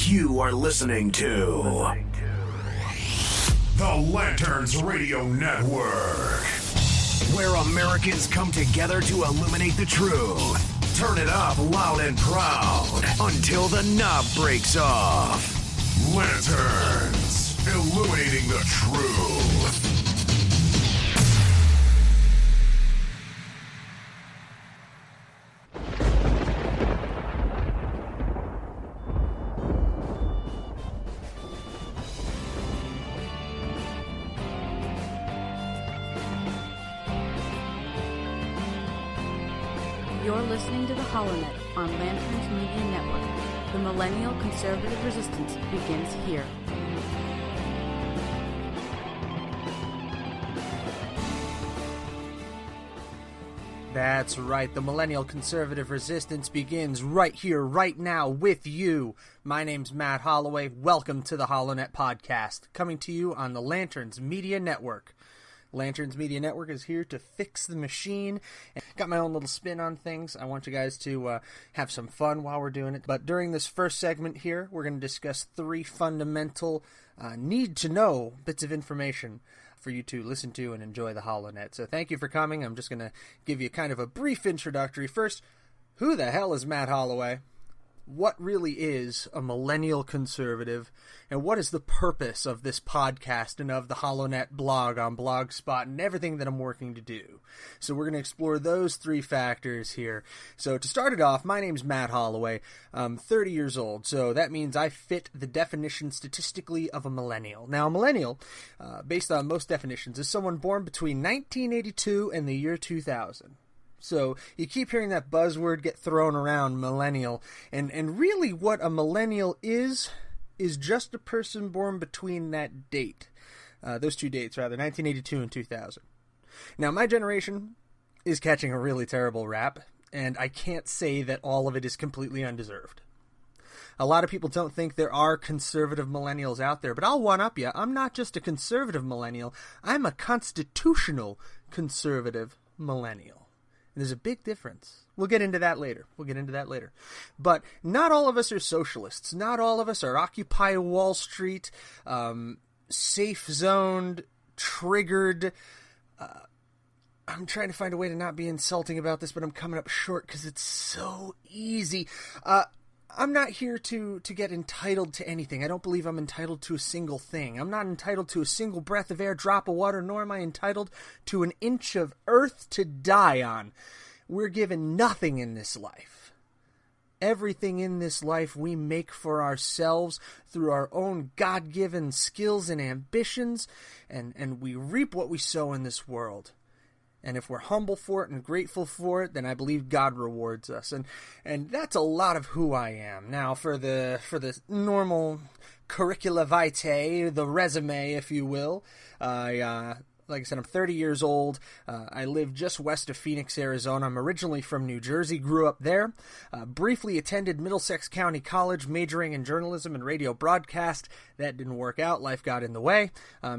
You are listening to the Lanterns Radio Network, where Americans come together to illuminate the truth. Turn it up loud and proud until the knob breaks off. Lanterns, illuminating the truth. You're listening to the HollowNet on Lanterns Media Network. The millennial conservative resistance begins here. That's right, the millennial conservative resistance begins right here, right now, with you. My name's Matt Holloway. Welcome to the HollowNet podcast, coming to you on the Lanterns Media Network. Lanterns Media Network is here to fix the machine. Got my own little spin on things. I want you guys to have some fun while we're doing it. But during this first segment here, we're going to discuss three fundamental need-to-know bits of information for you to listen to and enjoy the HollowNet. So thank you for coming. I'm just going to give you kind of a brief introductory. First, who the hell is Matt Holloway? What really is a millennial conservative, and what is the purpose of this podcast and of the HollowNet blog on Blogspot and everything that I'm working to do? So we're going to explore those three factors here. So to start it off, my name's Matt Holloway. I'm 30 years old, so that means I fit the definition statistically of a millennial. Now, a millennial, based on most definitions, is someone born between 1982 and the year 2000. So you keep hearing that buzzword get thrown around, millennial, and really what a millennial is just a person born between that date, those two dates rather, 1982 and 2000. Now my generation is catching a really terrible rap, and I can't say that all of it is completely undeserved. A lot of people don't think there are conservative millennials out there, but I'll one-up you. I'm not just a conservative millennial, I'm a constitutional conservative millennial. There's a big difference. We'll get into that later. But not all of us are socialists. Not all of us are Occupy Wall Street, safe-zoned, triggered. I'm trying to find a way to not be insulting about this, but I'm coming up short because it's so easy. I'm not here to get entitled to anything. I don't believe I'm entitled to a single thing. I'm not entitled to a single breath of air, drop of water, nor am I entitled to an inch of earth to die on. We're given nothing in this life. Everything in this life we make for ourselves through our own God-given skills and ambitions, and we reap what we sow in this world. And if we're humble for it and grateful for it, then I believe God rewards us. And that's a lot of who I am. Now, for the normal curricula vitae, the resume, if you will, like I said, I'm 30 years old. I live just west of Phoenix, Arizona. I'm originally from New Jersey, grew up there. Briefly attended Middlesex County College, majoring in journalism and radio broadcast. That didn't work out. Life got in the way.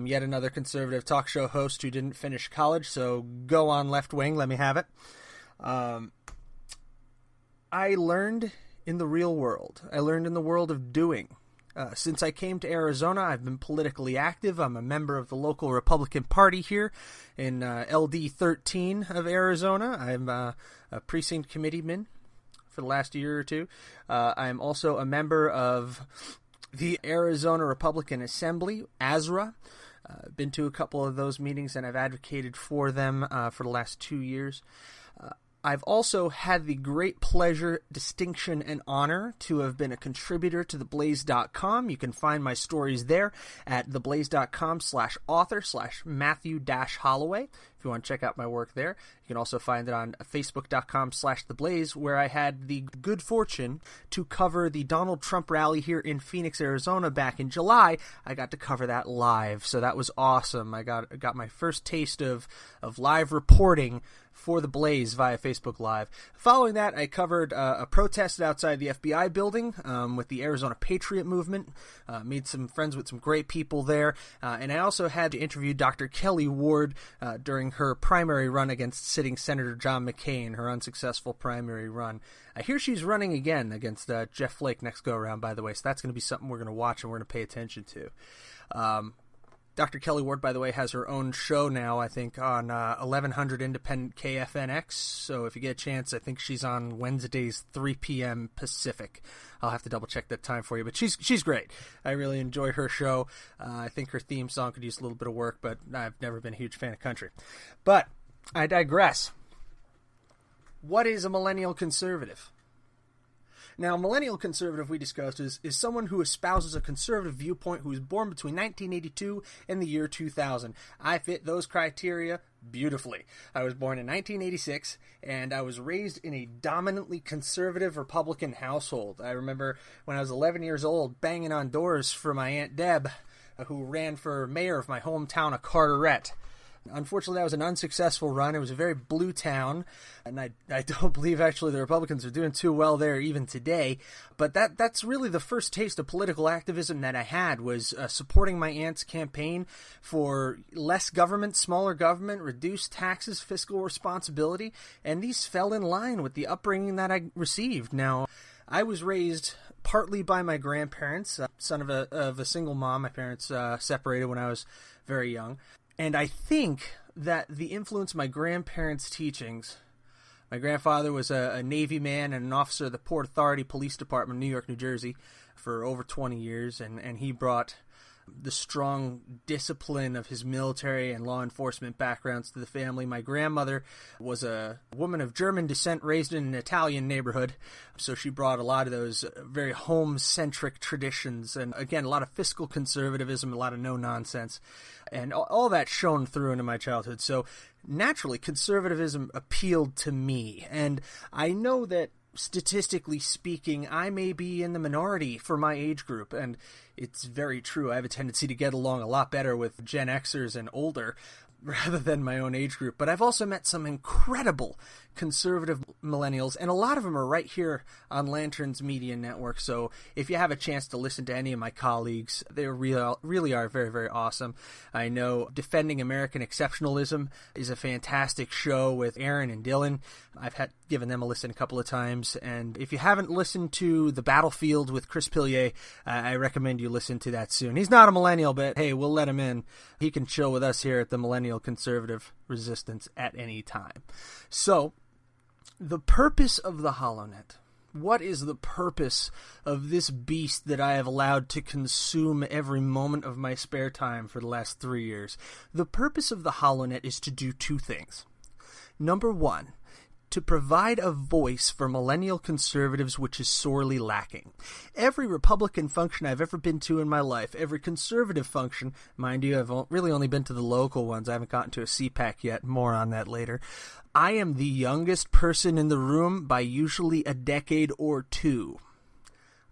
Yet another conservative talk show host who didn't finish college, so go on, left wing. Let me have it. I learned in the real world. I learned in the world of doing. Since I came to Arizona, I've been politically active. I'm a member of the local Republican Party here in LD 13 of Arizona. I'm a precinct committeeman for the last year or two. I'm also a member of the Arizona Republican Assembly, ASRA. Been to a couple of those meetings, and I've advocated for them for the last 2 years. I've also had the great pleasure, distinction, and honor to have been a contributor to theblaze.com. You can find my stories there at theblaze.com/author/Matthew-Holloway if you want to check out my work there. You can also find it on facebook.com/theblaze, where I had the good fortune to cover the Donald Trump rally here in Phoenix, Arizona back in July. I got to cover that live, so that was awesome. I got my first taste of live reporting for the Blaze via Facebook Live. Following that, I covered a protest outside the FBI building with the Arizona Patriot Movement. Made some friends with some great people there. And I also had to interview Dr. Kelly Ward during her primary run against sitting Senator John McCain, her unsuccessful primary run. I hear she's running again against Jeff Flake next go-around, by the way, so that's going to be something we're going to watch and we're going to pay attention to. Dr. Kelly Ward, by the way, has her own show now, I think, on 1100 Independent KFNX. So if you get a chance, I think she's on Wednesdays, 3 p.m. Pacific. I'll have to double-check that time for you. But she's great. I really enjoy her show. I think her theme song could use a little bit of work, but I've never been a huge fan of country. But I digress. What is a millennial conservative? Now, a millennial conservative, we discussed, is someone who espouses a conservative viewpoint who was born between 1982 and the year 2000. I fit those criteria beautifully. I was born in 1986, and I was raised in a dominantly conservative Republican household. I remember when I was 11 years old banging on doors for my Aunt Deb, who ran for mayor of my hometown of Carteret. Unfortunately, that was an unsuccessful run. It was a very blue town, and I don't believe actually the Republicans are doing too well there even today. But that's really the first taste of political activism that I had, was supporting my aunt's campaign for less government, smaller government, reduced taxes, fiscal responsibility, and these fell in line with the upbringing that I received. Now, I was raised partly by my grandparents, son of a single mom. My parents separated when I was very young. And I think that the influence of my grandparents' teachings, my grandfather was a Navy man and an officer of the Port Authority Police Department, New York, New Jersey, for over 20 years, and he brought the strong discipline of his military and law enforcement backgrounds to the family. My grandmother was a woman of German descent raised in an Italian neighborhood, so she brought a lot of those very home-centric traditions, and again, a lot of fiscal conservatism, a lot of no-nonsense, and all that shone through into my childhood. So naturally, conservatism appealed to me, and I know that statistically speaking, I may be in the minority for my age group, and it's very true. I have a tendency to get along a lot better with Gen Xers and older rather than my own age group. But I've also met some incredible conservative millennials, and a lot of them are right here on Lanterns Media Network. So if you have a chance to listen to any of my colleagues, they really are very, very awesome. I know Defending American Exceptionalism is a fantastic show with Aaron and Dylan. I've given them a listen a couple of times. And if you haven't listened to The Battlefield with Chris Pillier, I recommend you listen to that soon. He's not a millennial, but hey, we'll let him in. He can chill with us here at the Millennial Conservative Resistance at any time. So, the purpose of the HollowNet. What is the purpose of this beast that I have allowed to consume every moment of my spare time for the last 3 years? The purpose of the HollowNet is to do two things. Number one, to provide a voice for millennial conservatives, which is sorely lacking. Every Republican function I've ever been to in my life, every conservative function, mind you, I've really only been to the local ones. I haven't gotten to a CPAC yet. More on that later. I am the youngest person in the room by usually a decade or two.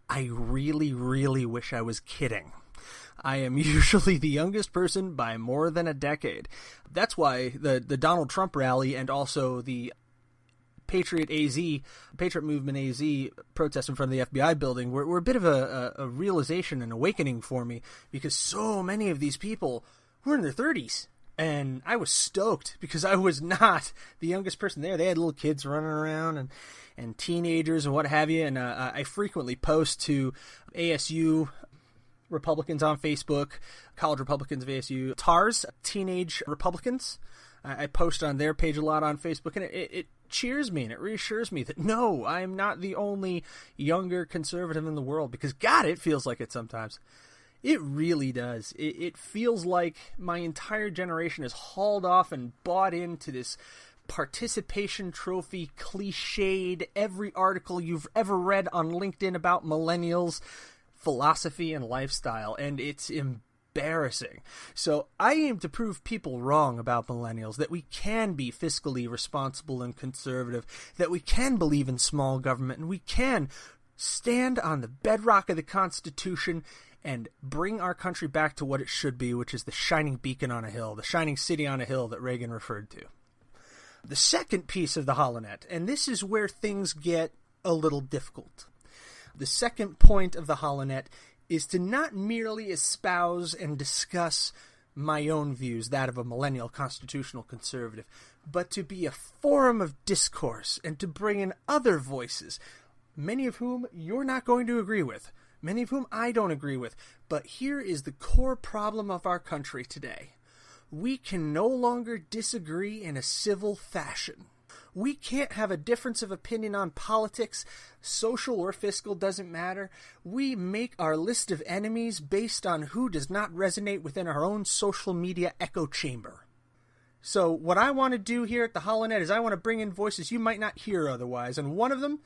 I really, really wish I was kidding. I am usually the youngest person by more than a decade. That's why the Donald Trump rally and also the Patriot Movement AZ protest in front of the FBI building were a bit of a realization and awakening for me, because so many of these people were in their 30s. And I was stoked because I was not the youngest person there. They had little kids running around and teenagers and what have you. And I frequently post to ASU Republicans on Facebook, college Republicans of ASU, TARS, Teenage Republicans. I post on their page a lot on Facebook, and it cheers me and it reassures me that no, I'm not the only younger conservative in the world, because God, it feels like it sometimes. It really does. It feels like my entire generation is hauled off and bought into this participation trophy, cliched, every article you've ever read on LinkedIn about millennials, philosophy, and lifestyle, and it's embarrassing. So I aim to prove people wrong about millennials, that we can be fiscally responsible and conservative, that we can believe in small government, and we can stand on the bedrock of the Constitution and bring our country back to what it should be, which is the shining beacon on a hill, the shining city on a hill that Reagan referred to. The second piece of the HollowNet, and this is where things get a little difficult. The second point of the HollowNet is to not merely espouse and discuss my own views, that of a millennial constitutional conservative, but to be a forum of discourse and to bring in other voices, many of whom you're not going to agree with, many of whom I don't agree with. But here is the core problem of our country today. We can no longer disagree in a civil fashion. We can't have a difference of opinion on politics, social or fiscal, doesn't matter. We make our list of enemies based on who does not resonate within our own social media echo chamber. So what I want to do here at the HollowNet is I want to bring in voices you might not hear otherwise, and one of them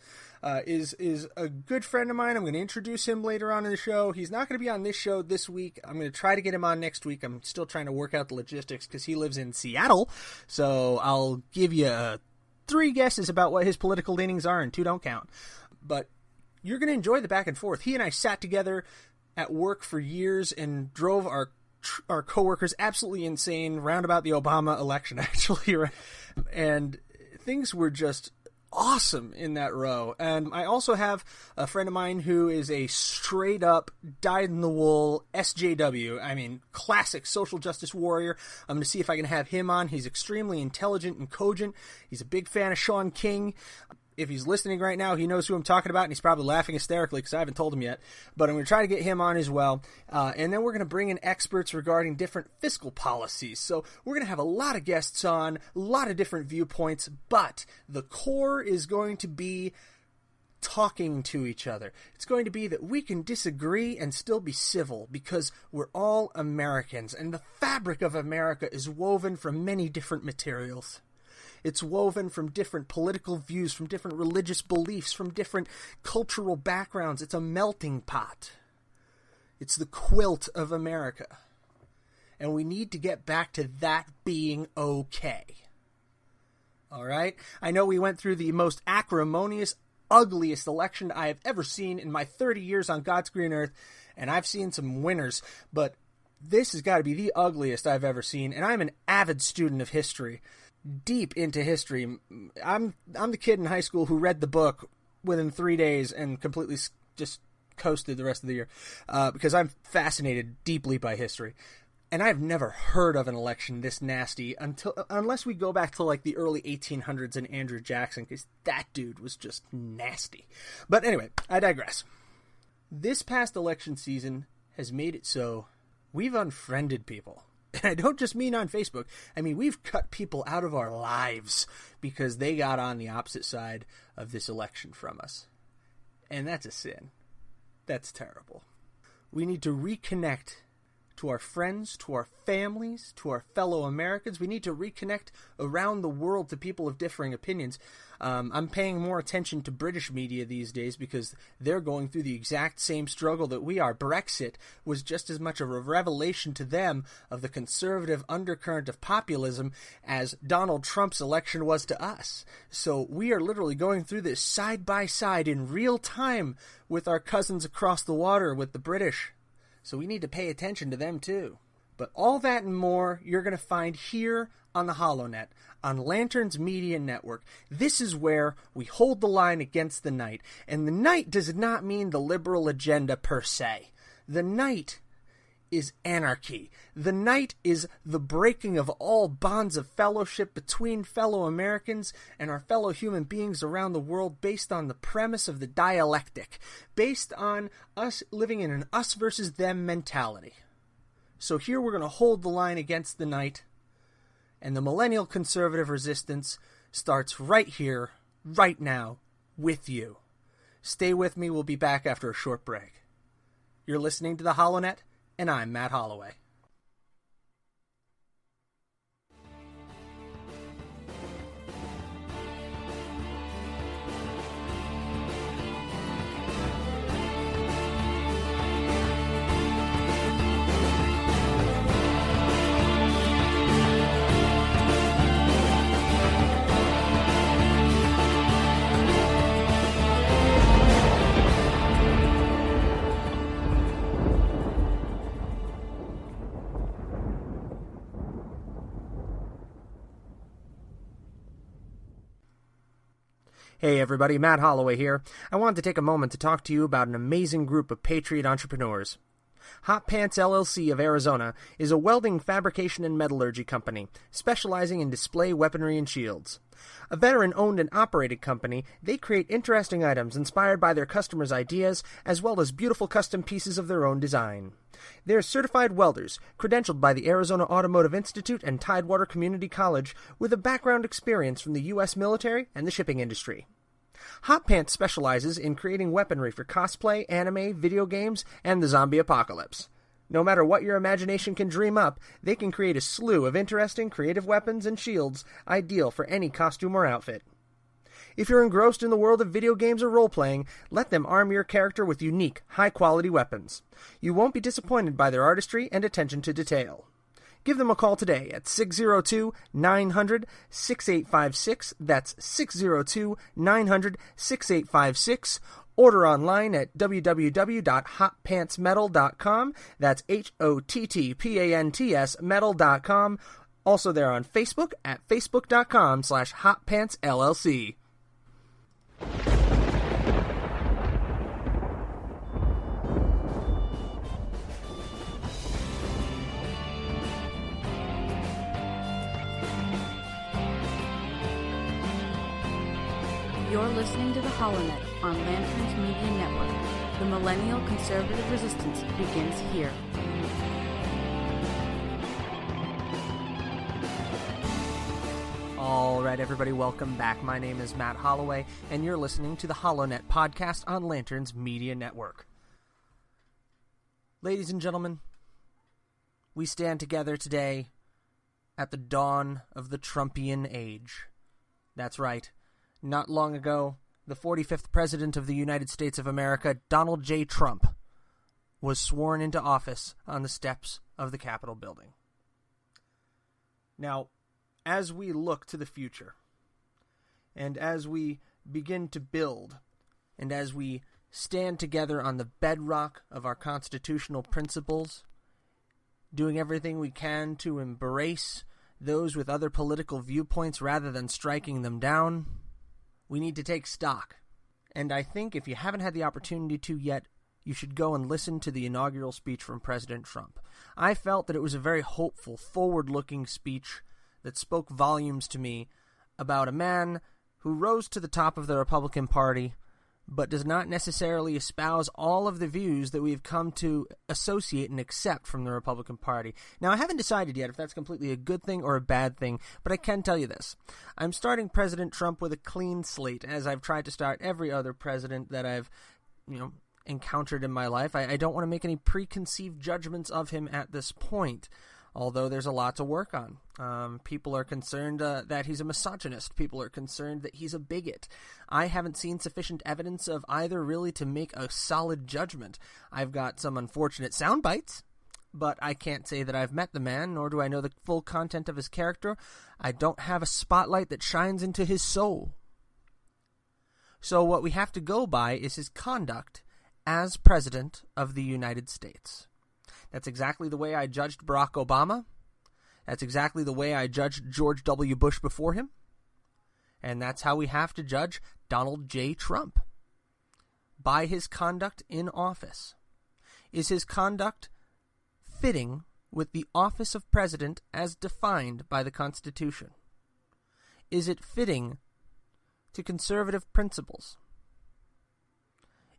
is a good friend of mine. I'm going to introduce him later on in the show. He's not going to be on this show this week. I'm going to try to get him on next week. I'm still trying to work out the logistics because he lives in Seattle, so I'll give you 3 guesses about what his political leanings are, and 2 don't count. But you're going to enjoy the back and forth. He and I sat together at work for years and drove our coworkers absolutely insane round about the Obama election, actually. And things were just awesome in that row. And I also have a friend of mine who is a straight up dyed-in-the-wool SJW. I mean, classic social justice warrior. I'm going to see if I can have him on. He's extremely intelligent and cogent. He's a big fan of Sean King. If he's listening right now, he knows who I'm talking about, and he's probably laughing hysterically because I haven't told him yet. But I'm going to try to get him on as well. And then we're going to bring in experts regarding different fiscal policies. So we're going to have a lot of guests on, a lot of different viewpoints, but the core is going to be talking to each other. It's going to be that we can disagree and still be civil because we're all Americans, and the fabric of America is woven from many different materials. It's woven from different political views, from different religious beliefs, from different cultural backgrounds. It's a melting pot. It's the quilt of America. And we need to get back to that being okay. All right? I know we went through the most acrimonious, ugliest election I have ever seen in my 30 years on God's green earth, and I've seen some winners, but this has got to be the ugliest I've ever seen, and I'm an avid student of history. Deep into history. I'm the kid in high school who read the book within 3 days and completely just coasted the rest of the year because I'm fascinated deeply by history. And I've never heard of an election this nasty unless we go back to like the early 1800s and Andrew Jackson, because that dude was just nasty. But anyway, I digress. This past election season has made it so we've unfriended people. And I don't just mean on Facebook. I mean, we've cut people out of our lives because they got on the opposite side of this election from us. And that's a sin. That's terrible. We need to reconnect to our friends, to our families, to our fellow Americans. We need to reconnect around the world to people of differing opinions. I'm paying more attention to British media these days because they're going through the exact same struggle that we are. Brexit was just as much of a revelation to them of the conservative undercurrent of populism as Donald Trump's election was to us. So we are literally going through this side by side in real time with our cousins across the water, with the British. So we need to pay attention to them too. But all that and more you're going to find here on the HollowNet, on Lanterns Media Network. This is where we hold the line against the night. And the night does not mean the liberal agenda per se. The night is anarchy. The night is the breaking of all bonds of fellowship between fellow Americans and our fellow human beings around the world based on the premise of the dialectic, based on us living in an us versus them mentality. So here we're going to hold the line against the night, and the millennial conservative resistance starts right here, right now, with you. Stay with me. We'll be back after a short break. You're listening to The HollowNet, and I'm Matt Holloway. Hey everybody, Matt Holloway here. I wanted to take a moment to talk to you about an amazing group of patriot entrepreneurs. Hot Pants LLC of Arizona is a welding, fabrication, and metallurgy company specializing in display weaponry and shields. A veteran-owned and operated company, they create interesting items inspired by their customers' ideas, as well as beautiful custom pieces of their own design. They're certified welders, credentialed by the Arizona Automotive Institute and Tidewater Community College, with a background experience from the U.S. military and the shipping industry. Hot Pants specializes in creating weaponry for cosplay, anime, video games, and the zombie apocalypse. No matter what your imagination can dream up, they can create a slew of interesting, creative weapons and shields ideal for any costume or outfit. If you're engrossed in the world of video games or role-playing, let them arm your character with unique, high-quality weapons. You won't be disappointed by their artistry and attention to detail. Give them a call today at 602-900-6856. That's 602-900-6856. Order online at www.hotpantsmetal.com. That's HOTTPANTS metal.com. Also there on Facebook at facebook.com/hotpantsllc. You're listening to the HollowNet on Lanterns Media Network. The millennial conservative resistance begins here. All right, everybody, welcome back. My name is Matt Holloway, and you're listening to the HollowNet podcast on Lanterns Media Network. Ladies and gentlemen, we stand together today at the dawn of the Trumpian age. That's right. Not long ago, the 45th President of the United States of America, Donald J. Trump, was sworn into office on the steps of the Capitol building. Now, as we look to the future, and as we begin to build, and as we stand together on the bedrock of our constitutional principles, doing everything we can to embrace those with other political viewpoints rather than striking them down, we need to take stock. And I think if you haven't had the opportunity to yet, you should go and listen to the inaugural speech from President Trump. I felt that it was a very hopeful, forward-looking speech that spoke volumes to me about a man who rose to the top of the Republican Party, but does not necessarily espouse all of the views that we've come to associate and accept from the Republican Party. Now, I haven't decided yet if that's completely a good thing or a bad thing, but I can tell you this. I'm starting President Trump with a clean slate, as I've tried to start every other president that I've, encountered in my life. I don't want to make any preconceived judgments of him at this point, although there's a lot to work on. People are concerned that he's a misogynist. People are concerned that he's a bigot. I haven't seen sufficient evidence of either really to make a solid judgment. I've got some unfortunate sound bites, but I can't say that I've met the man, nor do I know the full content of his character. I don't have a spotlight that shines into his soul. So what we have to go by is his conduct as President of the United States. That's exactly the way I judged Barack Obama. That's exactly the way I judged George W. Bush before him. And that's how we have to judge Donald J. Trump. By his conduct in office. Is his conduct fitting with the office of president as defined by the Constitution? Is it fitting to conservative principles?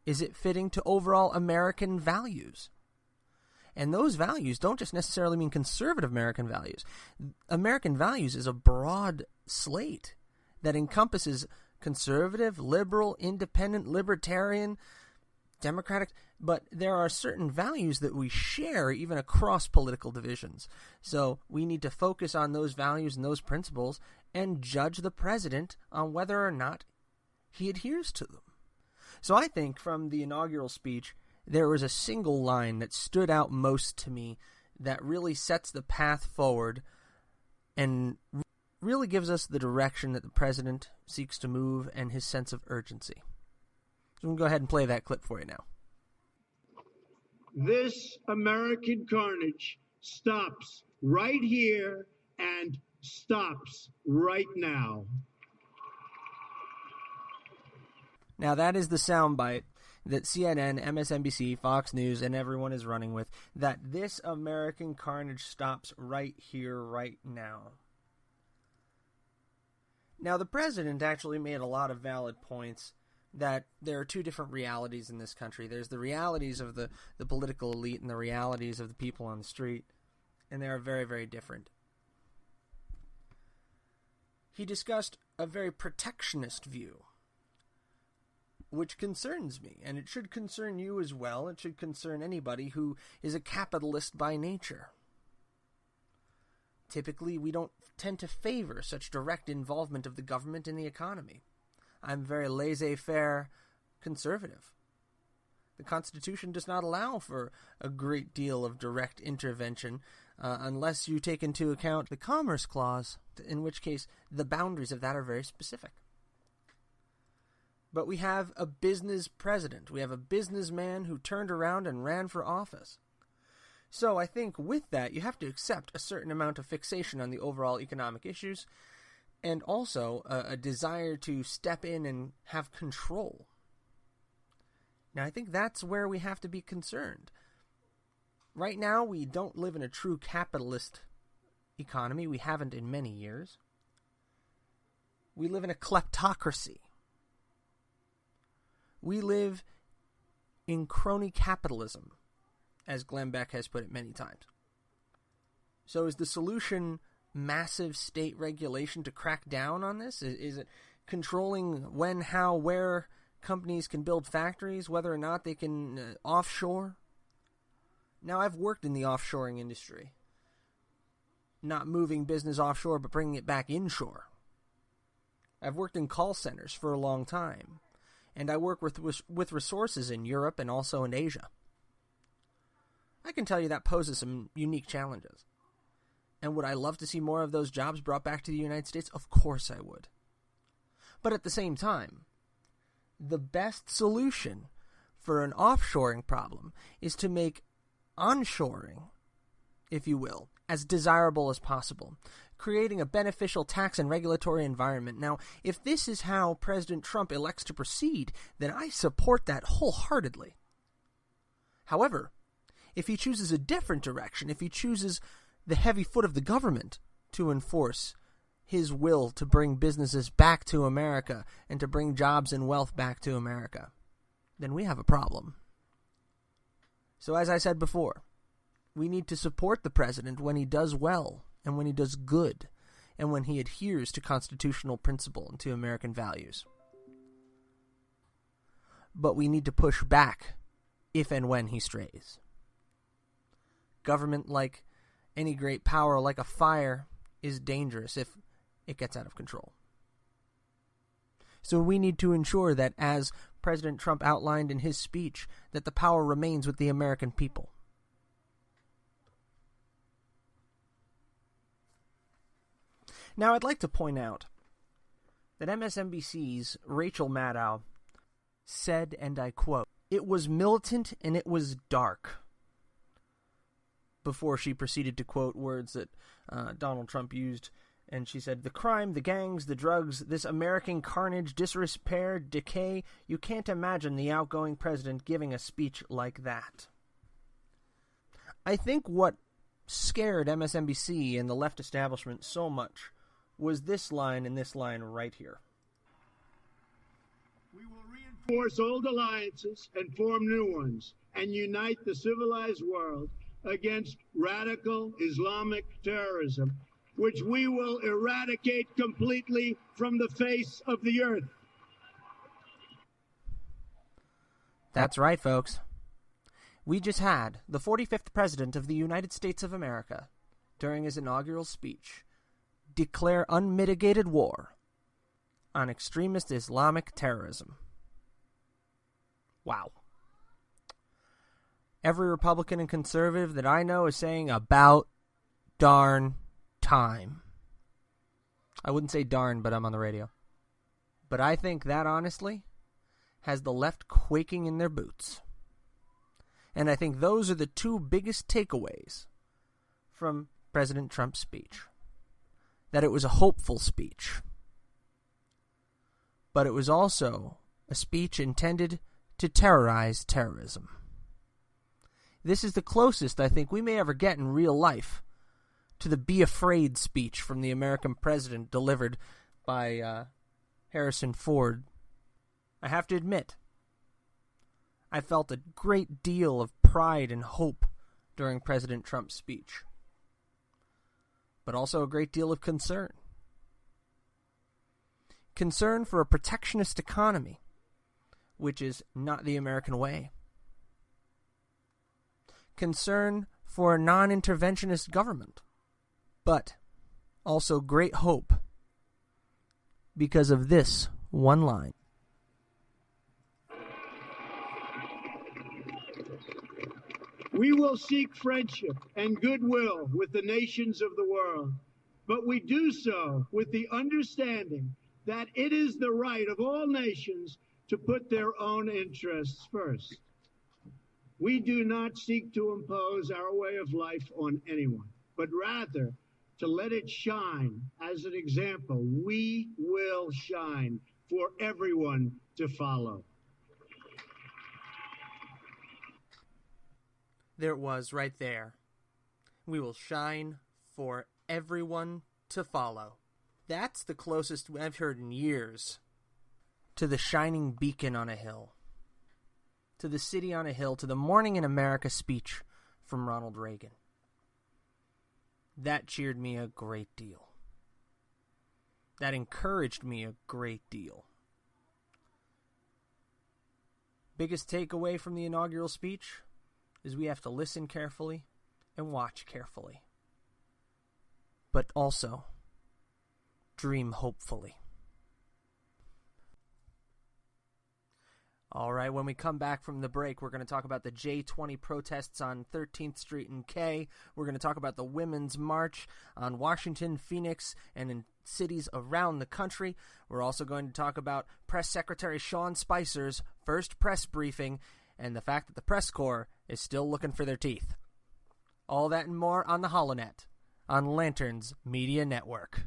Is it fitting to overall American values? And those values don't just necessarily mean conservative American values. American values is a broad slate that encompasses conservative, liberal, independent, libertarian, democratic, but there are certain values that we share even across political divisions. So we need to focus on those values and those principles and judge the president on whether or not he adheres to them. So I think from the inaugural speech, there was a single line that stood out most to me that really sets the path forward and really gives us the direction that the president seeks to move and his sense of urgency. So I'm going to go ahead and play that clip for you now. This American carnage stops right here and stops right now. Now, that is the soundbite that CNN, MSNBC, Fox News, and everyone is running with, that this American carnage stops right here, right now. Now, the president actually made a lot of valid points that there are two different realities in this country. There's the realities of the political elite and the realities of the people on the street, and they are very, very different. He discussed a very protectionist view, which concerns me, and it should concern you as well. It should concern anybody who is a capitalist by nature. Typically, we don't tend to favor such direct involvement of the government in the economy. I'm very laissez-faire conservative. The Constitution does not allow for a great deal of direct intervention unless you take into account the Commerce Clause, in which case the boundaries of that are very specific. But we have a business president. We have a businessman who turned around and ran for office. So I think with that, you have to accept a certain amount of fixation on the overall economic issues, and also a desire to step in and have control. Now, I think that's where we have to be concerned. Right now, we don't live in a true capitalist economy. We haven't in many years. We live in a kleptocracy. We live in crony capitalism, as Glenn Beck has put it many times. So is the solution massive state regulation to crack down on this? Is it controlling when, how, where companies can build factories, whether or not they can offshore? Now, I've worked in the offshoring industry. Not moving business offshore, but bringing it back inshore. I've worked in call centers for a long time. And I work with resources in Europe and also in Asia. I can tell you that poses some unique challenges. And would I love to see more of those jobs brought back to the United States? Of course I would. But at the same time, the best solution for an offshoring problem is to make onshoring, if you will, as desirable as possible, creating a beneficial tax and regulatory environment. Now, if this is how President Trump elects to proceed, then I support that wholeheartedly. However, if he chooses a different direction, if he chooses the heavy foot of the government to enforce his will to bring businesses back to America and to bring jobs and wealth back to America, then we have a problem. So as I said before, we need to support the president when he does well and when he does good and when he adheres to constitutional principle and to American values. But we need to push back if and when he strays. Government, like any great power, like a fire, is dangerous if it gets out of control. So we need to ensure that, as President Trump outlined in his speech, that the power remains with the American people. Now, I'd like to point out that MSNBC's Rachel Maddow said, and I quote, "It was militant and it was dark," before she proceeded to quote words that Donald Trump used. And she said, "The crime, the gangs, the drugs, this American carnage, disrepair, decay, you can't imagine the outgoing president giving a speech like that." I think what scared MSNBC and the left establishment so much was this line and this line right here. We will reinforce old alliances and form new ones and unite the civilized world against radical Islamic terrorism, which we will eradicate completely from the face of the earth. That's right, folks. We just had the 45th President of the United States of America, during his inaugural speech, declare unmitigated war on extremist Islamic terrorism. Wow. Every Republican and conservative that I know is saying about darn time. I wouldn't say darn, but I'm on the radio. But I think that, honestly, has the left quaking in their boots. And I think those are the two biggest takeaways from President Trump's speech. That it was a hopeful speech. But it was also a speech intended to terrorize terrorism. This is the closest I think we may ever get in real life to the Be Afraid speech from the American president delivered by Harrison Ford. I have to admit, I felt a great deal of pride and hope during President Trump's speech, but also a great deal of concern. Concern for a protectionist economy, which is not the American way. Concern for a non-interventionist government, but also great hope because of this one line. We will seek friendship and goodwill with the nations of the world, but we do so with the understanding that it is the right of all nations to put their own interests first. We do not seek to impose our way of life on anyone, but rather to let it shine as an example. We will shine for everyone to follow. There it was right there. We will shine for everyone to follow. That's the closest I've heard in years to the shining beacon on a hill, to the city on a hill, to the Morning in America speech from Ronald Reagan. That cheered me a great deal. That encouraged me a great deal. Biggest takeaway from the inaugural speech is we have to listen carefully and watch carefully, but also dream hopefully. All right, when we come back from the break, we're going to talk about the J20 protests on 13th Street and K. We're going to talk about the Women's March on Washington, Phoenix, and in cities around the country. We're also going to talk about Press Secretary Sean Spicer's first press briefing and the fact that the press corps is still looking for their teeth. All that and more on the HollowNet on Lanterns Media Network.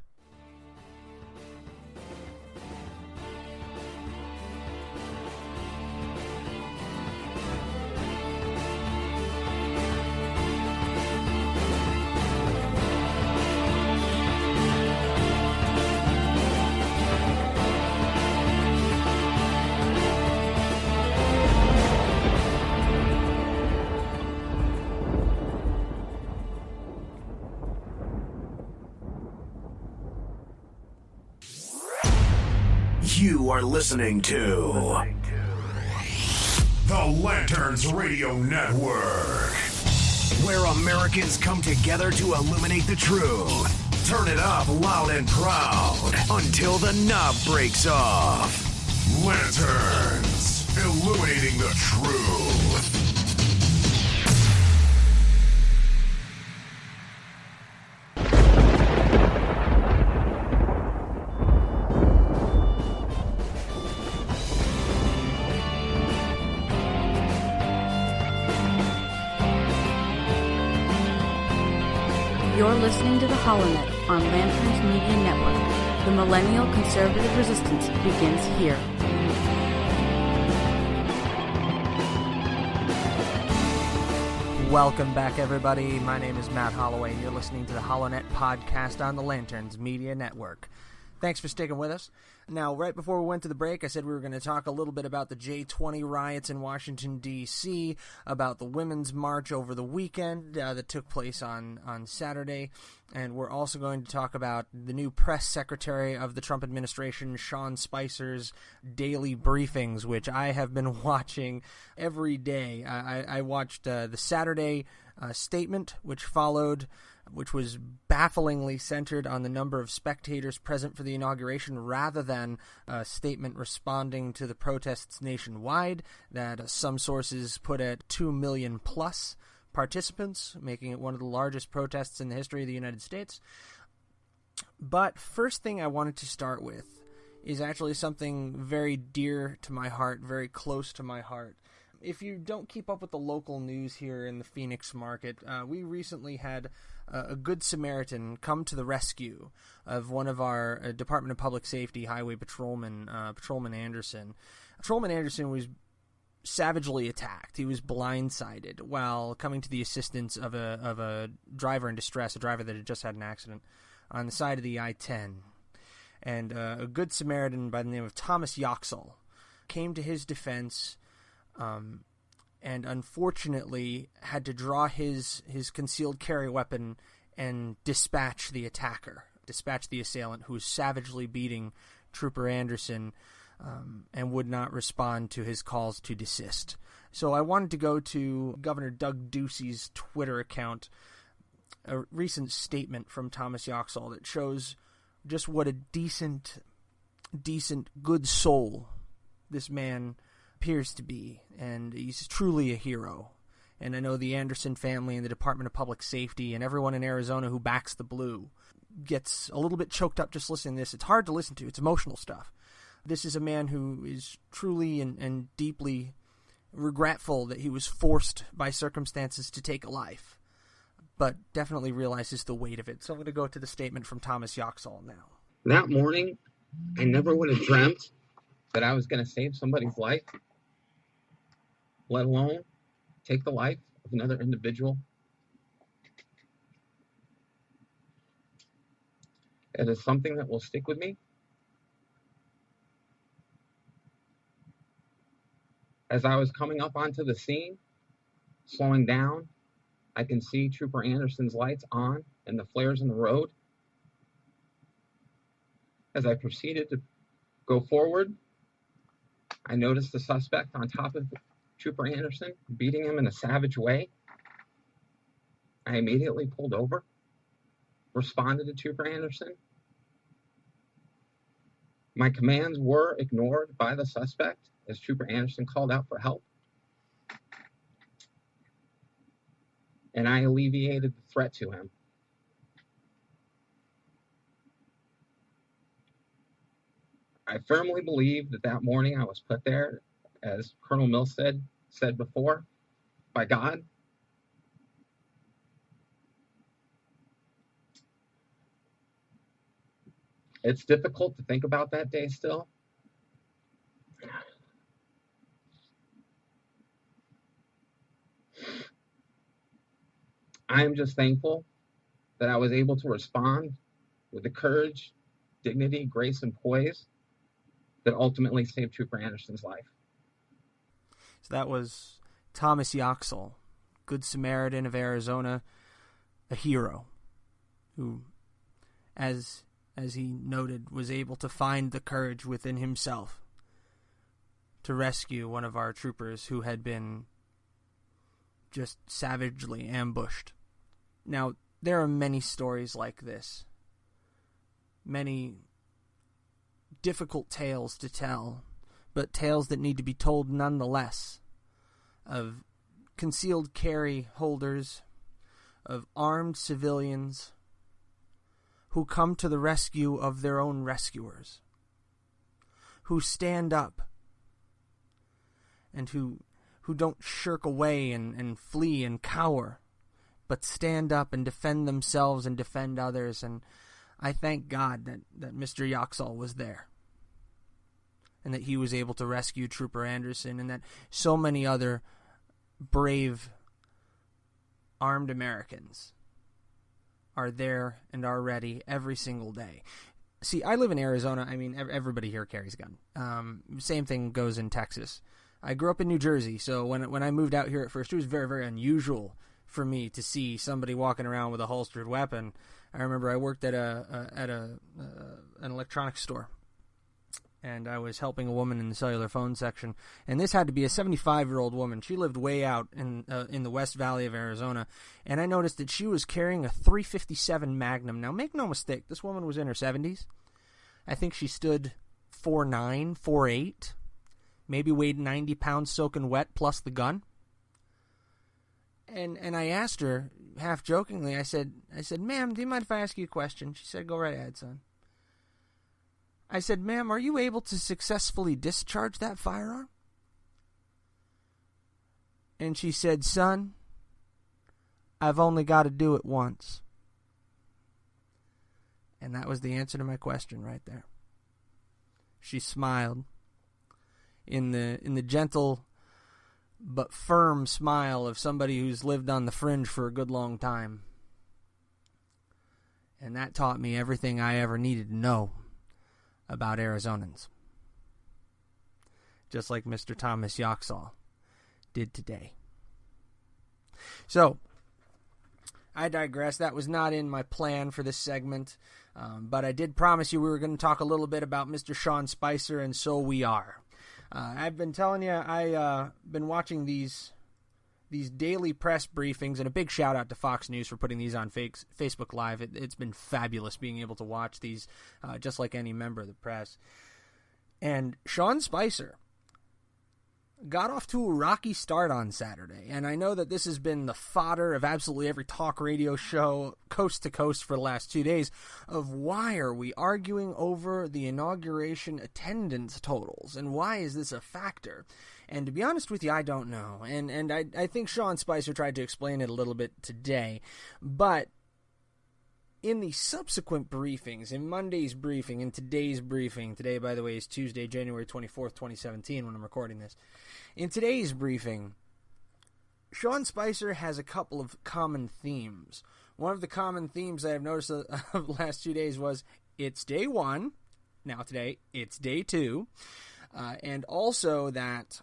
You are listening to the Lanterns Radio Network, where Americans come together to illuminate the truth. Turn it up loud and proud until the knob breaks off. Lanterns, illuminating the truth. You're listening to the HollowNet on Lanterns Media Network. The millennial conservative resistance begins here. Welcome back, everybody. My name is Matt Holloway, and you're listening to the HollowNet podcast on the Lanterns Media Network. Thanks for sticking with us. Now, right before we went to the break, I said we were going to talk a little bit about the J20 riots in Washington, D.C., about the Women's March over the weekend that took place on Saturday, and we're also going to talk about the new press secretary of the Trump administration, Sean Spicer's daily briefings, which I have been watching every day. I watched the Saturday statement, which followed, which was bafflingly centered on the number of spectators present for the inauguration rather than a statement responding to the protests nationwide that some sources put at 2 million plus participants, making it one of the largest protests in the history of the United States. But first thing I wanted to start with is actually something very dear to my heart, very close to my heart. if you don't keep up with the local news here in the Phoenix market, we recently had a Good Samaritan come to the rescue of one of our Department of Public Safety highway patrolmen, Patrolman Anderson. Patrolman Anderson was savagely attacked. He was blindsided while coming to the assistance of a driver in distress, a driver that had just had an accident on the side of the I-10. And a Good Samaritan by the name of Thomas Yoxall came to his defense, and unfortunately had to draw his concealed carry weapon and dispatch the assailant who was savagely beating Trooper Anderson, and would not respond to his calls to desist. So I wanted to go to Governor Doug Ducey's Twitter account, a recent statement from Thomas Yoxall that shows just what a decent, good soul this man appears to be, and he's truly a hero. And I know the Anderson family and the Department of Public Safety and everyone in Arizona who backs the blue gets a little bit choked up just listening to this. It's hard to listen to. It's emotional stuff. This is a man who is truly and deeply regretful that he was forced by circumstances to take a life, but definitely realizes the weight of it. So I'm going to go to the statement from Thomas Yoxall now. That morning, I never would have dreamt that I was going to save somebody's life, let alone take the life of another individual. It is something that will stick with me. As I was coming up onto the scene, slowing down, I can see Trooper Anderson's lights on and the flares in the road. As I proceeded to go forward, I noticed the suspect on top of Trooper Anderson, beating him in a savage way. I immediately pulled over, responded to Trooper Anderson. My commands were ignored by the suspect as Trooper Anderson called out for help. And I alleviated the threat to him. I firmly believe that morning I was put there, as Colonel Mills said before, by God. It's difficult to think about that day still. I am just thankful that I was able to respond with the courage, dignity, grace, and poise that ultimately saved Trooper Anderson's life. So that was Thomas Yoxall, Good Samaritan of Arizona, a hero who, as he noted, was able to find the courage within himself to rescue one of our troopers who had been just savagely ambushed. Now, there are many stories like this, many difficult tales to tell, but tales that need to be told nonetheless, of concealed carry holders, of armed civilians who come to the rescue of their own rescuers, who stand up and who don't shirk away and flee and cower, but stand up and defend themselves and defend others. And I thank God that Mr. Yoxall was there, and that he was able to rescue Trooper Anderson, and that so many other brave armed Americans are there and are ready every single day. See, I live in Arizona. I mean, everybody here carries a gun. Same thing goes in Texas. I grew up in New Jersey, so when I moved out here at first, it was very, very unusual for me to see somebody walking around with a holstered weapon. I remember I worked at an electronics store, and I was helping a woman in the cellular phone section, and this had to be a 75-year-old woman. She lived way out in the West Valley of Arizona, and I noticed that she was carrying a .357 Magnum. Now, make no mistake, this woman was in her 70s. I think she stood 4'9", 4'8", maybe weighed 90 pounds soaking wet plus the gun. And I asked her, half jokingly, I said, "Ma'am, do you mind if I ask you a question?" She said, "Go right ahead, son." I said, "Ma'am, are you able to successfully discharge that firearm?" And she said, "Son, I've only got to do it once." And that was the answer to my question right there. She smiled in the gentle but firm smile of somebody who's lived on the fringe for a good long time. And that taught me everything I ever needed to know about Arizonans. Just like Mr. Thomas Yoxall did today. So, I digress. That was not in my plan for this segment. But I did promise you we were going to talk a little bit about Mr. Sean Spicer, and so we are. I've been telling you, I've been watching these daily press briefings, and a big shout out to Fox News for putting these on Facebook Live. It's been fabulous being able to watch these, just like any member of the press. And Sean Spicer got off to a rocky start on Saturday, and I know that this has been the fodder of absolutely every talk radio show coast to coast for the last 2 days of why are we arguing over the inauguration attendance totals, and why is this a factor? And to be honest with you, I don't know, and I think Sean Spicer tried to explain it a little bit today, but in the subsequent briefings, in Monday's briefing, in today's briefing, today, by the way, is Tuesday, January 24th, 2017, when I'm recording this. In today's briefing, Sean Spicer has a couple of common themes. One of the common themes that I've noticed of the last 2 days was, it's day one. Now today, it's day two. And also that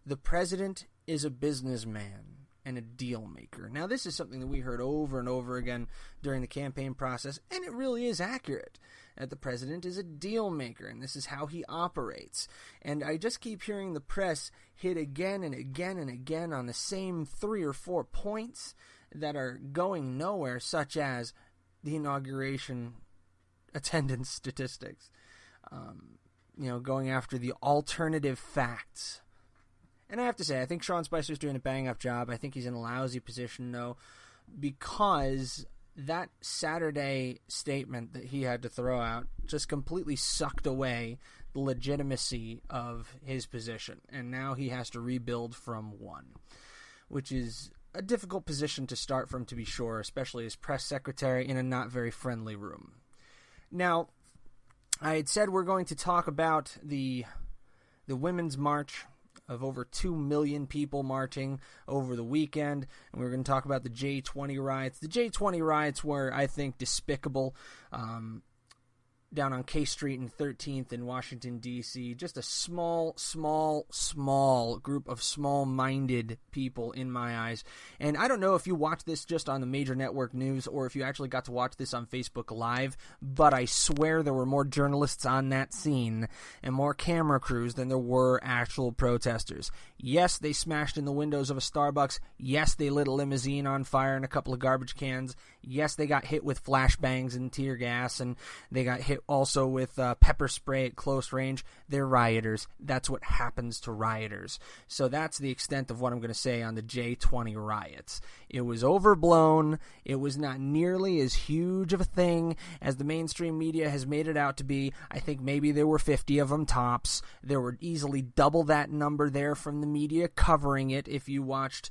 the president is a businessman and a deal maker. Now, this is something that we heard over and over again during the campaign process, and it really is accurate, that the president is a deal maker, and this is how he operates. And I just keep hearing the press hit again and again and again on the same 3 or 4 points that are going nowhere, such as the inauguration attendance statistics, going after the alternative facts. And I have to say, I think Sean Spicer's doing a bang-up job. I think he's in a lousy position, though, because that Saturday statement that he had to throw out just completely sucked away the legitimacy of his position. And now he has to rebuild from one, which is a difficult position to start from, to be sure, especially as press secretary in a not very friendly room. Now, I had said we're going to talk about the Women's March of over 2 million people marching over the weekend, and we're going to talk about the J20 riots. The J20 riots were, I think, despicable. Down on K Street and 13th in Washington, D.C. Just a small group of small-minded people in my eyes. And I don't know if you watched this just on the major network news or if you actually got to watch this on Facebook Live, but I swear there were more journalists on that scene and more camera crews than there were actual protesters. Yes, they smashed in the windows of a Starbucks. Yes, they lit a limousine on fire and a couple of garbage cans. Yes, they got hit with flashbangs and tear gas, and they got hit also with pepper spray at close range. They're rioters. That's what happens to rioters. So that's the extent of what I'm going to say on the J20 riots. It was overblown. It was not nearly as huge of a thing as the mainstream media has made it out to be. I think maybe there were 50 of them tops. There were easily double that number there from the media covering it. If you watched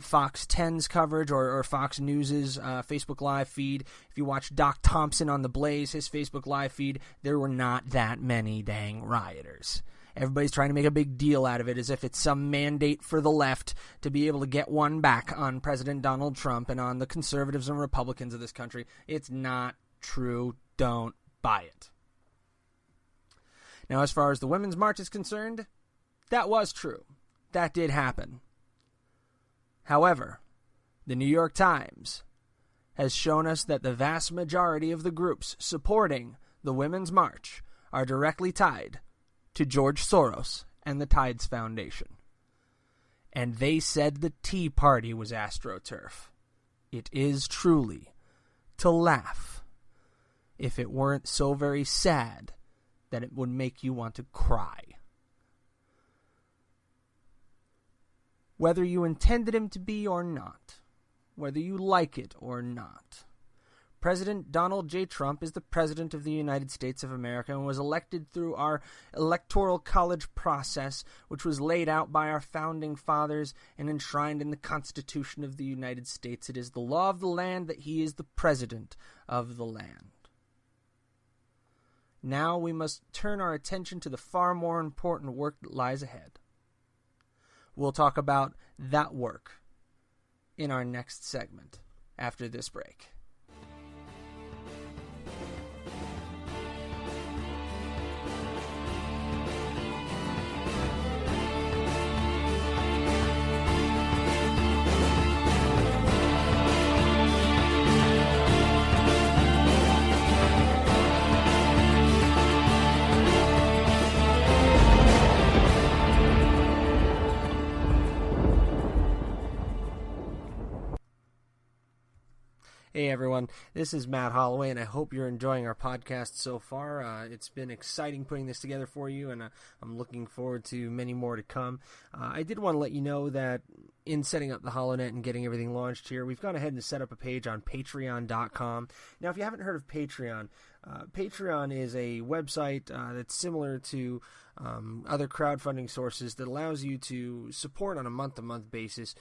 Fox 10's coverage or Fox News's Facebook Live feed, if you watched Doc Thompson on The Blaze, his Facebook Live feed, there were not that many dang rioters. Everybody's trying to make a big deal out of it as if it's some mandate for the left to be able to get one back on President Donald Trump and on the conservatives and Republicans of this country. It's not true. Don't buy it. Now, as far as the Women's March is concerned, that was true. That did happen. However, the New York Times has shown us that the vast majority of the groups supporting the Women's March are directly tied to George Soros and the Tides Foundation. And they said the Tea Party was AstroTurf. It is truly to laugh if it weren't so very sad that it would make you want to cry. Whether you intended him to be or not, whether you like it or not, President Donald J. Trump is the President of the United States of America and was elected through our Electoral College process, which was laid out by our founding fathers and enshrined in the Constitution of the United States. It is the law of the land that he is the President of the land. Now we must turn our attention to the far more important work that lies ahead. We'll talk about that work in our next segment after this break. Hey everyone, this is Matt Holloway, and I hope you're enjoying our podcast so far. It's been exciting putting this together for you, and I'm looking forward to many more to come. I did want to let you know that in setting up the HollowNet and getting everything launched here, we've gone ahead and set up a page on Patreon.com. Now, if you haven't heard of Patreon, Patreon is a website that's similar to other crowdfunding sources that allows you to support on a month-to-month basis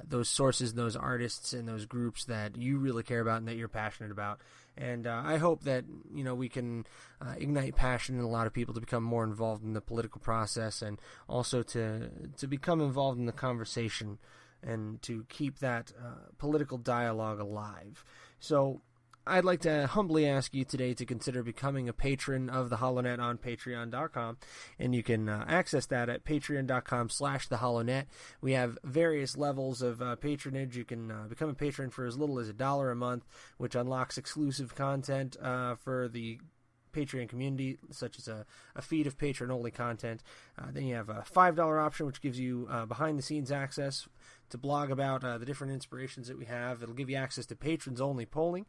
those sources, those artists, and those groups that you really care about and that you're passionate about. And I hope that we can ignite passion in a lot of people to become more involved in the political process, and also to become involved in the conversation and to keep that political dialogue alive. So I'd like to humbly ask you today to consider becoming a patron of the HollowNet on Patreon.com, and you can access that at Patreon.com/TheHollowNet. We have various levels of patronage. You can become a patron for as little as $1 a month, which unlocks exclusive content for the Patreon community, such as a feed of patron-only content. Then you have a $5 option, which gives you behind-the-scenes access to blog about the different inspirations that we have. It'll give you access to patrons-only polling.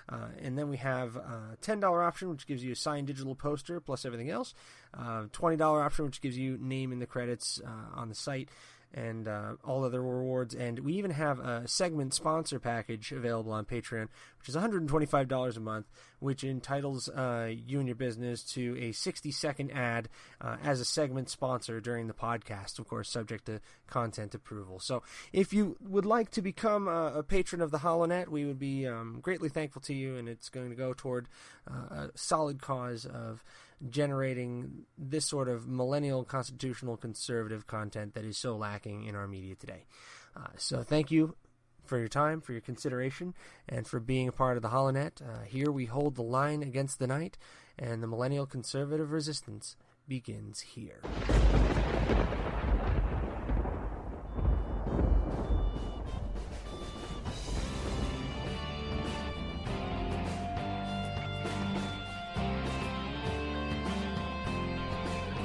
And then we have a $10 option, which gives you a signed digital poster plus everything else. $20 option, which gives you name in the credits on the site, and all other rewards. And we even have a segment sponsor package available on Patreon, which is $125 a month, which entitles you and your business to a 60-second ad as a segment sponsor during the podcast, of course, subject to content approval. So if you would like to become a patron of the HollowNet, we would be greatly thankful to you, and it's going to go toward a solid cause of generating this sort of millennial constitutional conservative content that is so lacking in our media today. So thank you for your time, for your consideration, and for being a part of the HollowNet. Here we hold the line against the night, and the millennial conservative resistance begins here.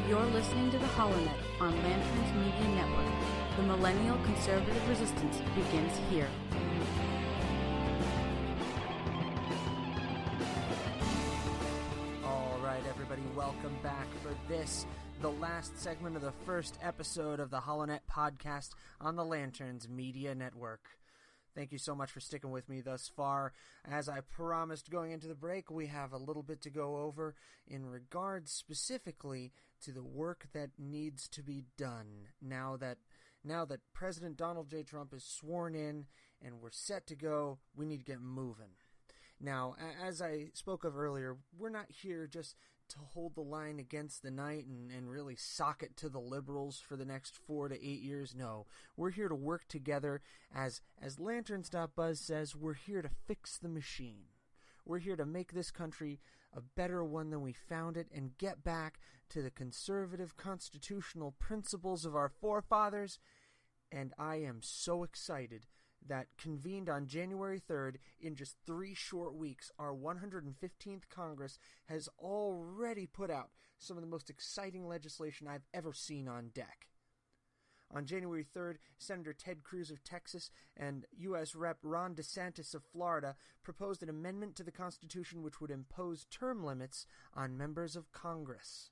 You're listening to the HollowNet on Lanterns Media Network. The millennial conservative resistance begins here. All right, everybody, welcome back for this, the last segment of the first episode of the HollowNet podcast on the Lanterns Media Network. Thank you so much for sticking with me thus far. As I promised going into the break, we have a little bit to go over in regards specifically to the work that needs to be done now that President Donald J. Trump is sworn in and we're set to go. We need to get moving. Now, as I spoke of earlier, we're not here just to hold the line against the night and really sock it to the liberals for the next 4 to 8 years. No, we're here to work together. As Lanterns.Buzz says, we're here to fix the machine. We're here to make this country a better one than we found it and get back to the conservative constitutional principles of our forefathers. And I am so excited that convened on January 3rd, in just 3 short weeks, our 115th Congress has already put out some of the most exciting legislation I've ever seen on deck. On January 3rd, Senator Ted Cruz of Texas and U.S. Rep. Ron DeSantis of Florida proposed an amendment to the Constitution which would impose term limits on members of Congress.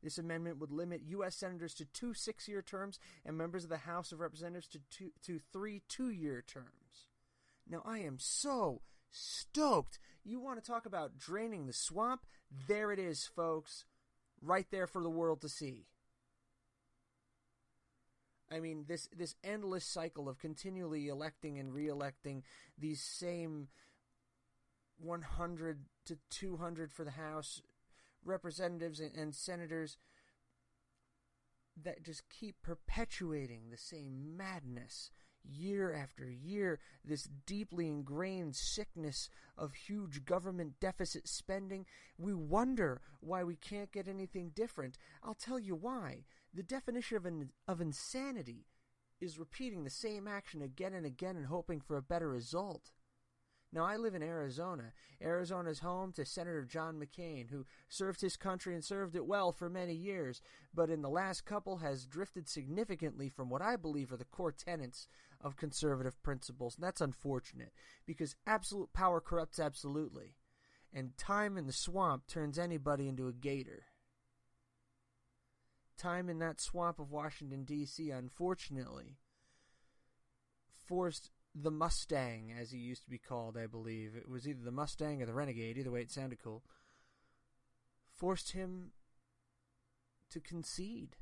This amendment would limit U.S. senators to 2 6-year terms and members of the House of Representatives to 3 2-year terms. Now, I am so stoked. You want to talk about draining the swamp? There it is, folks. Right there for the world to see. I mean, this endless cycle of continually electing and re-electing these same 100 to 200 for the House representatives and senators that just keep perpetuating the same madness year after year, this deeply ingrained sickness of huge government deficit spending. We wonder why we can't get anything different. I'll tell you why. The definition of insanity is repeating the same action again and again and hoping for a better result. Now, I live in Arizona. Arizona is home to Senator John McCain, who served his country and served it well for many years, but in the last couple has drifted significantly from what I believe are the core tenets of conservative principles. And that's unfortunate, because absolute power corrupts absolutely. And time in the swamp turns anybody into a gator. Time in that swamp of Washington, D.C., unfortunately, forced the Mustang, as he used to be called, I believe. It was either the Mustang or the Renegade, either way it sounded cool. Forced him to concede.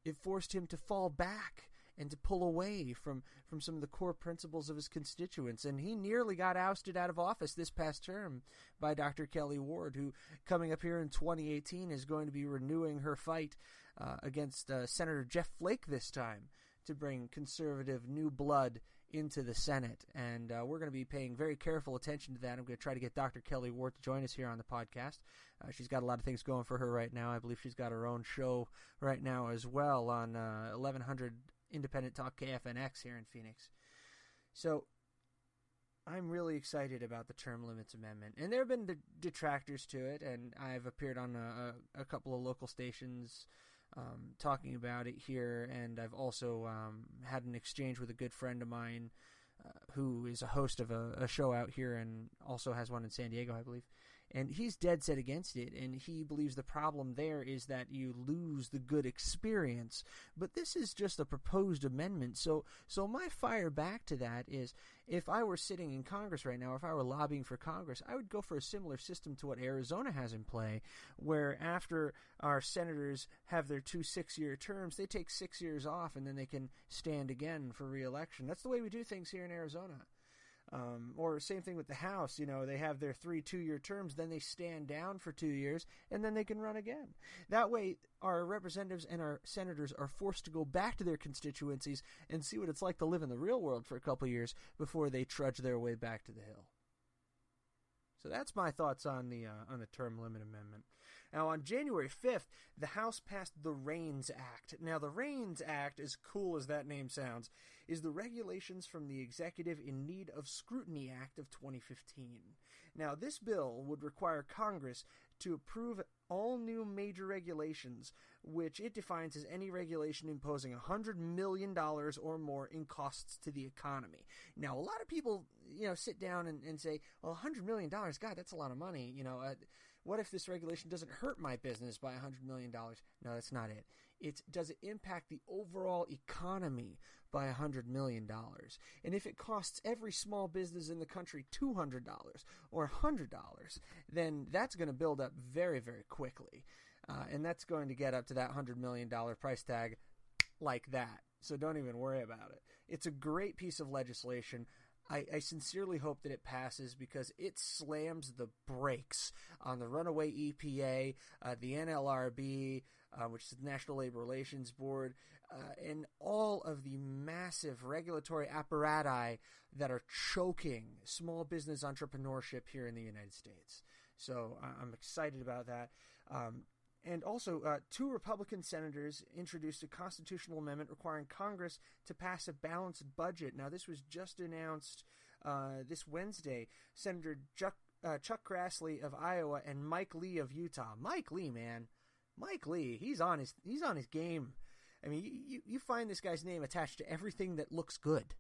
It forced him to fall back and to pull away from some of the core principles of his constituents. And he nearly got ousted out of office this past term by Dr. Kelly Ward, who, coming up here in 2018, is going to be renewing her fight against Senator Jeff Flake this time to bring conservative new blood into the Senate. And we're going to be paying very careful attention to that. I'm going to try to get Dr. Kelly Ward to join us here on the podcast. She's got a lot of things going for her right now. I believe she's got her own show right now as well on 1100 Independent Talk KFNX here in Phoenix. So I'm really excited about the term limits amendment. And there have been detractors to it, and I've appeared on a couple of local stations talking about it here, and I've also had an exchange with a good friend of mine who is a host of a show out here and also has one in San Diego, I believe. And he's dead set against it, and he believes the problem there is that you lose the good experience. But this is just a proposed amendment, so my fire back to that is, if I were sitting in Congress right now, or if I were lobbying for Congress, I would go for a similar system to what Arizona has in play, where after our senators have their 2 6-year terms, they take 6 years off, and then they can stand again for re-election. That's the way we do things here in Arizona. Or same thing with the House, they have their 3 2-year terms, then they stand down for 2 years, and then they can run again. That way, our representatives and our senators are forced to go back to their constituencies and see what it's like to live in the real world for a couple of years before they trudge their way back to the Hill. So that's my thoughts on the term limit amendment. Now, on January 5th, the House passed the REINS Act. Now, the REINS Act, as cool as that name sounds, is the Regulations from the Executive in Need of Scrutiny Act of 2015. Now, this bill would require Congress to approve all new major regulations, which it defines as any regulation imposing $100 million or more in costs to the economy. Now, a lot of people, sit down and say, well, $100 million, God, that's a lot of money. What if this regulation doesn't hurt my business by $100 million? No, that's not it. Does it impact the overall economy by $100 million? And if it costs every small business in the country $200 or $100, then that's going to build up very, very quickly. And that's going to get up to that $100 million price tag like that. So don't even worry about it. It's a great piece of legislation. I sincerely hope that it passes, because it slams the brakes on the runaway EPA, the NLRB, which is the National Labor Relations Board, and all of the massive regulatory apparati that are choking small business entrepreneurship here in the United States. So I'm excited about that. And also, 2 Republican senators introduced a constitutional amendment requiring Congress to pass a balanced budget. Now, this was just announced this Wednesday. Senator Chuck Grassley of Iowa and Mike Lee of Utah. Mike Lee, man. Mike Lee, he's on his game. I mean, you find this guy's name attached to everything that looks good.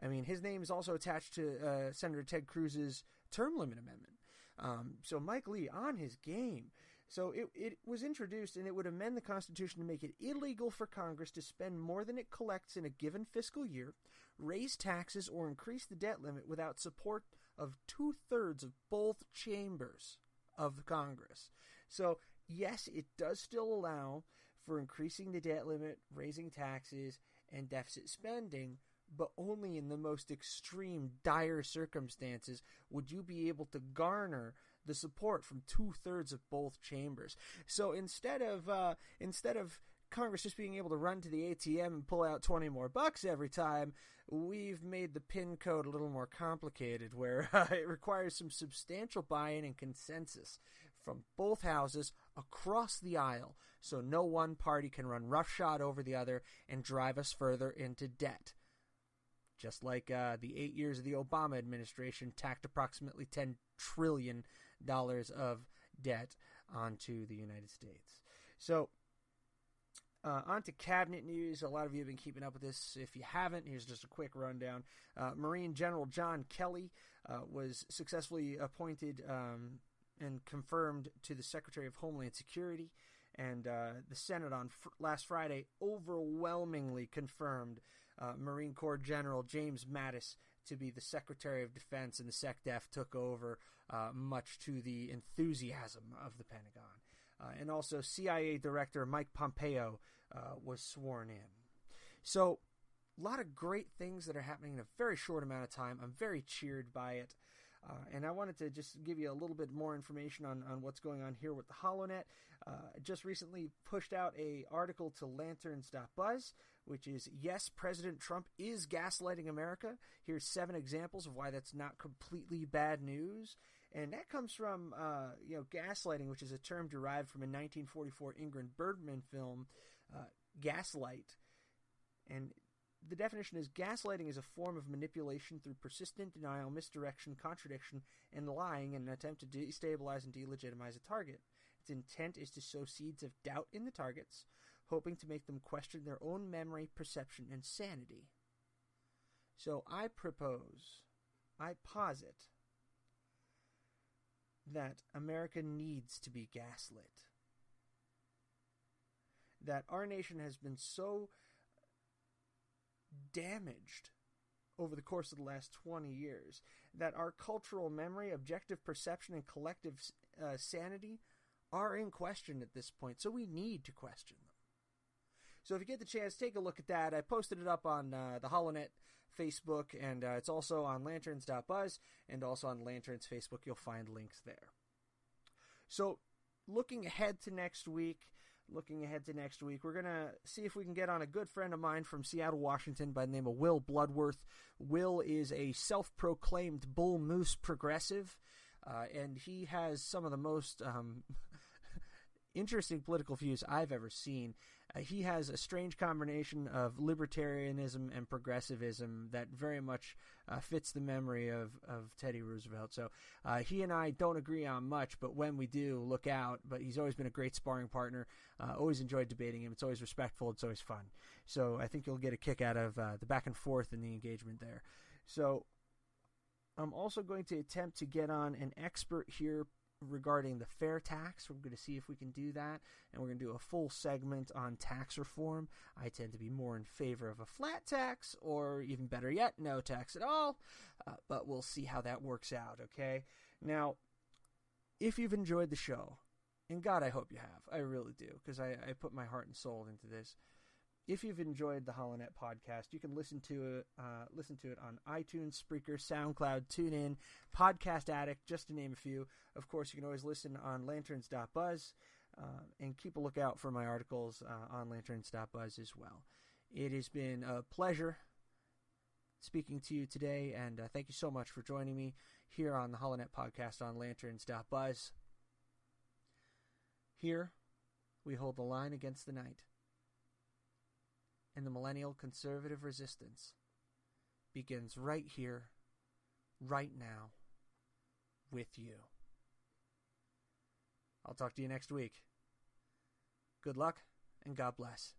I mean, his name is also attached to Senator Ted Cruz's term limit amendment. So Mike Lee on his game. So it was introduced, and it would amend the Constitution to make it illegal for Congress to spend more than it collects in a given fiscal year, raise taxes, or increase the debt limit without support of 2/3 of both chambers of the Congress. So, yes, it does still allow for increasing the debt limit, raising taxes, and deficit spending, but only in the most extreme, dire circumstances would you be able to garner the support from 2/3 of both chambers. So instead of Congress just being able to run to the ATM and pull out 20 more bucks every time, we've made the PIN code a little more complicated, where it requires some substantial buy-in and consensus from both houses across the aisle, so no one party can run roughshod over the other and drive us further into debt. Just like the 8 years of the Obama administration tacked approximately $10 trillion of debt onto the United States. So, on to cabinet news. A lot of you have been keeping up with this. If you haven't, here's just a quick rundown. Marine General John Kelly was successfully appointed and confirmed to the Secretary of Homeland Security, and the Senate on last Friday overwhelmingly confirmed Marine Corps General James Mattis to be the Secretary of Defense, and the SecDef took over much to the enthusiasm of the Pentagon. And also CIA Director Mike Pompeo was sworn in. So, a lot of great things that are happening in a very short amount of time. I'm very cheered by it. And I wanted to just give you a little bit more information on what's going on here with the HollowNet. I just recently pushed out an article to lanterns.buzz, which is, yes, President Trump is gaslighting America. Here's 7 examples of why that's not completely bad news. And that comes from, gaslighting, which is a term derived from a 1944 Ingrid Bergman film, Gaslight. And the definition is, gaslighting is a form of manipulation through persistent denial, misdirection, contradiction, and lying in an attempt to destabilize and delegitimize a target. Its intent is to sow seeds of doubt in the targets, hoping to make them question their own memory, perception, and sanity. So I posit that America needs to be gaslit. That our nation has been so damaged over the course of the last 20 years that our cultural memory, objective perception, and collective sanity are in question at this point. So we need to question them. So if you get the chance, take a look at that. I posted it up on the HollowNet Facebook, and it's also on lanterns.buzz, and also on Lanterns Facebook. You'll find links there. So looking ahead to next week, we're going to see if we can get on a good friend of mine from Seattle, Washington by the name of Will Bloodworth. Will is a self-proclaimed bull moose progressive, and he has some of the most interesting political views I've ever seen. He has a strange combination of libertarianism and progressivism that very much fits the memory of Teddy Roosevelt. So he and I don't agree on much, but when we do, look out. But he's always been a great sparring partner. Always enjoyed debating him. It's always respectful. It's always fun. So I think you'll get a kick out of the back and forth and the engagement there. So I'm also going to attempt to get on an expert here regarding the fair tax. We're going to see if we can do that, and we're going to do a full segment on tax reform. I tend to be more in favor of a flat tax, or even better yet, no tax at all, but we'll see how that works out, okay? Now, if you've enjoyed the show, and God, I hope you have, I really do, because I put my heart and soul into this. If you've enjoyed the HollowNet podcast, you can listen to it on iTunes, Spreaker, SoundCloud, TuneIn, Podcast Addict, just to name a few. Of course, you can always listen on lanterns.buzz, and keep a lookout for my articles on lanterns.buzz as well. It has been a pleasure speaking to you today, and thank you so much for joining me here on the HollowNet podcast on lanterns.buzz. Here, we hold the line against the night. And the millennial conservative resistance begins right here, right now, with you. I'll talk to you next week. Good luck, and God bless.